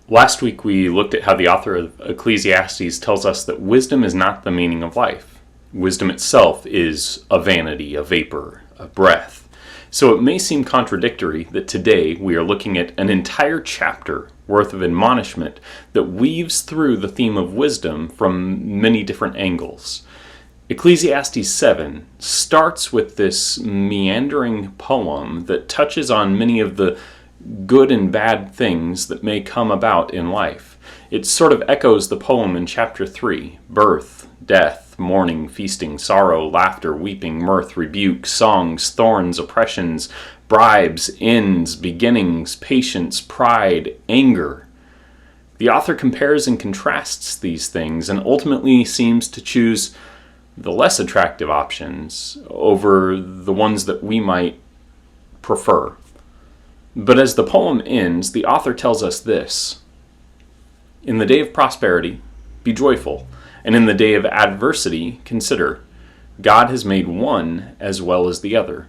Last week we looked at how the author of Ecclesiastes tells us that wisdom is not the meaning of life. Wisdom itself is a vanity, a vapor, a breath. So it may seem contradictory that today we are looking at an entire chapter worth of admonishment that weaves through the theme of wisdom from many different angles. Ecclesiastes 7 starts with this meandering poem that touches on many of the good and bad things that may come about in life. It sort of echoes the poem in chapter 3, birth, death, mourning, feasting, sorrow, laughter, weeping, mirth, rebuke, songs, thorns, oppressions, bribes, ends, beginnings, patience, pride, anger. The author compares and contrasts these things and ultimately seems to choose the less attractive options over the ones that we might prefer. But as the poem ends, the author tells us this: in the day of prosperity, be joyful, and in the day of adversity, consider, God has made one as well as the other.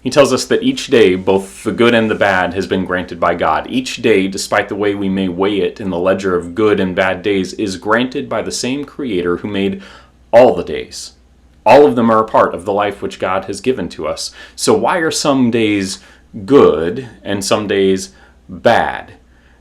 He tells us that each day, both the good and the bad, has been granted by God. Each day, despite the way we may weigh it in the ledger of good and bad days, is granted by the same Creator who made all the days. All of them are a part of the life which God has given to us. So why are some days good and some days bad?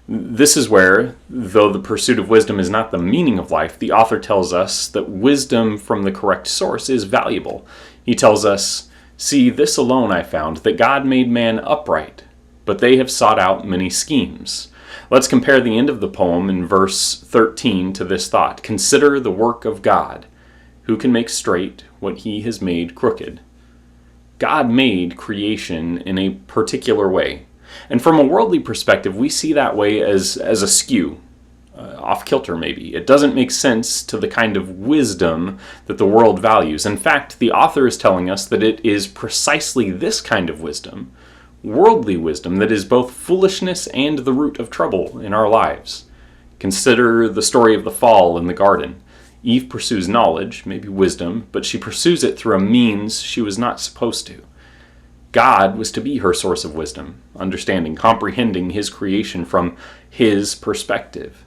This is where, though the pursuit of wisdom is not the meaning of life, the author tells us that wisdom from the correct source is valuable. He tells us, "See, this alone I found, that God made man upright, but they have sought out many schemes." Let's compare the end of the poem in verse 13 to this thought: "Consider the work of God. Who can make straight what he has made crooked?" God made creation in a particular way. And from a worldly perspective, we see that way as askew, off kilter maybe. It doesn't make sense to the kind of wisdom that the world values. In fact, the author is telling us that it is precisely this kind of wisdom, worldly wisdom, that is both foolishness and the root of trouble in our lives. Consider the story of the fall in the garden. Eve pursues knowledge, maybe wisdom, but she pursues it through a means she was not supposed to. God was to be her source of wisdom, understanding, comprehending his creation from his perspective.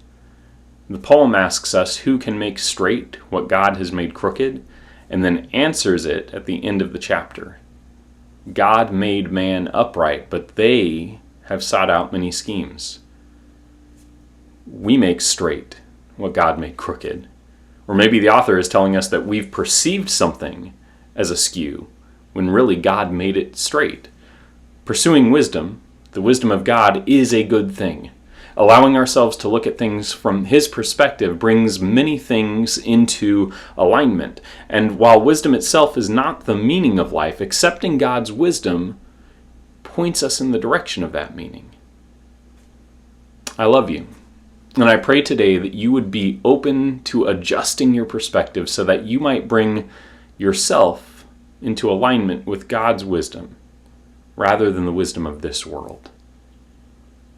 The poem asks us who can make straight what God has made crooked, and then answers it at the end of the chapter. God made man upright, but they have sought out many schemes. We make straight what God made crooked. Or maybe the author is telling us that we've perceived something as askew, when really God made it straight. Pursuing wisdom, the wisdom of God, is a good thing. Allowing ourselves to look at things from his perspective brings many things into alignment. And while wisdom itself is not the meaning of life, accepting God's wisdom points us in the direction of that meaning. I love you. And I pray today that you would be open to adjusting your perspective so that you might bring yourself into alignment with God's wisdom rather than the wisdom of this world.